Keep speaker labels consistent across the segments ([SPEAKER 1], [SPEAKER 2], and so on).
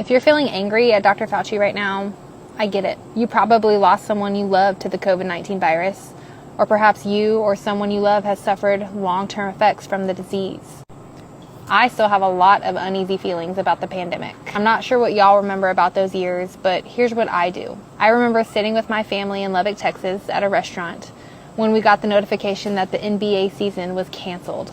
[SPEAKER 1] If you're feeling angry at Dr. Fauci right now, I get it. You probably lost someone you love to the COVID-19 virus, or perhaps you or someone you love has suffered long-term effects from the disease. I still have a lot of uneasy feelings about the pandemic. I'm not sure what y'all remember about those years, but here's what I do. I remember sitting with my family in Lubbock, Texas at a restaurant when we got the notification that the NBA season was canceled.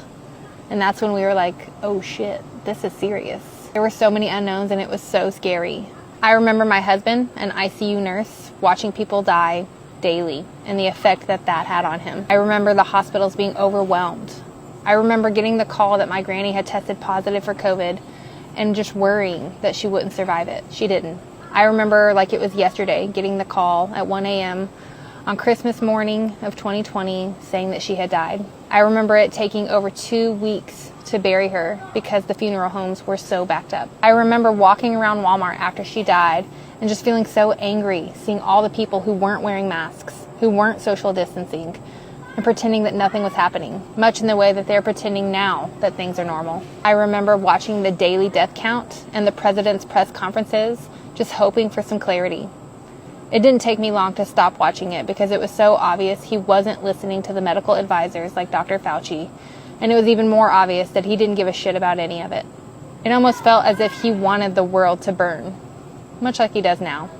[SPEAKER 1] And that's when we were like, oh shit, this is serious. There were so many unknowns and it was so scary. I remember my husband, an ICU nurse, watching people die daily and the effect that that had on him. I remember the hospitals being overwhelmed. I remember getting the call that my granny had tested positive for COVID and just worrying that she wouldn't survive it. She didn't. I remember like it was yesterday getting the call at 1 a.m. on Christmas morning of 2020 saying that she had died. I remember it taking over 2 weeks to bury her because the funeral homes were so backed up. I remember walking around Walmart after she died and just feeling so angry, seeing all the people who weren't wearing masks, who weren't social distancing, and pretending that nothing was happening, much in the way that they're pretending now that things are normal. I remember watching the daily death count and the president's press conferences, just hoping for some clarity. It didn't take me long to stop watching it because it was so obvious he wasn't listening to the medical advisors like Dr. Fauci, and it was even more obvious that he didn't give a shit about any of it. It almost felt as if he wanted the world to burn, much like he does now.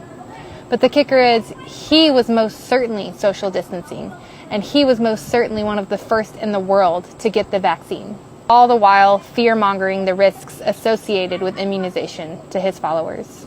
[SPEAKER 1] But the kicker is, he was most certainly social distancing, and he was most certainly one of the first in the world to get the vaccine, all the while fear-mongering the risks associated with immunization to his followers.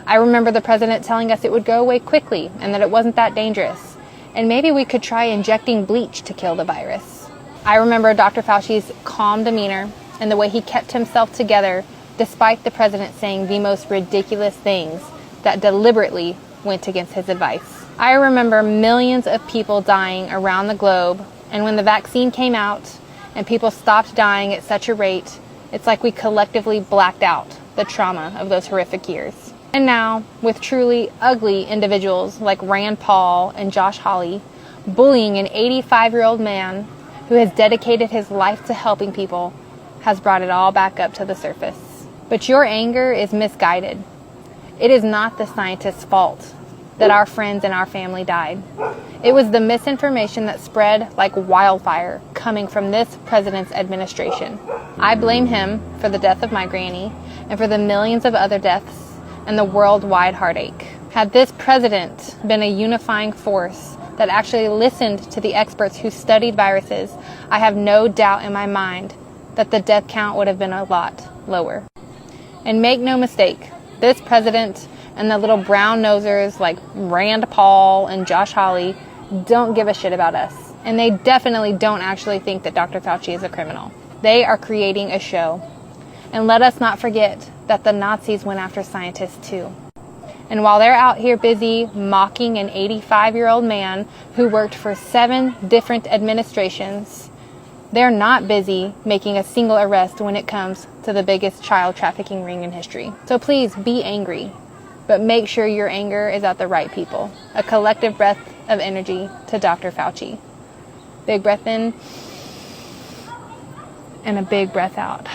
[SPEAKER 1] I remember the president telling us it would go away quickly and that it wasn't that dangerous, and maybe we could try injecting bleach to kill the virus. I remember Dr. Fauci's calm demeanor and the way he kept himself together despite the president saying the most ridiculous things that deliberately went against his advice. I remember millions of people dying around the globe, and when the vaccine came out and people stopped dying at such a rate, it's like we collectively blacked out the trauma of those horrific years. And now, with truly ugly individuals like Rand Paul and Josh Hawley bullying an 85-year-old man who has dedicated his life to helping people, has brought it all back up to the surface. But your anger is misguided. It is not the scientists' fault that our friends and our family died. It was the misinformation that spread like wildfire coming from this president's administration. I blame him for the death of my granny and for the millions of other deaths and the worldwide heartache. Had this president been a unifying force that actually listened to the experts who studied viruses, I have no doubt in my mind that the death count would have been a lot lower. And make no mistake, this president and the little brown nosers like Rand Paul and Josh Hawley don't give a shit about us. And they definitely don't actually think that Dr. Fauci is a criminal. They are creating a show. And let us not forget that the Nazis went after scientists too. And while they're out here busy mocking an 85-year-old man who worked for 7 different administrations, they're not busy making a single arrest when it comes to the biggest child trafficking ring in history. So please be angry, but make sure your anger is at the right people. A collective breath of energy to Dr. Fauci. Big breath in and a big breath out.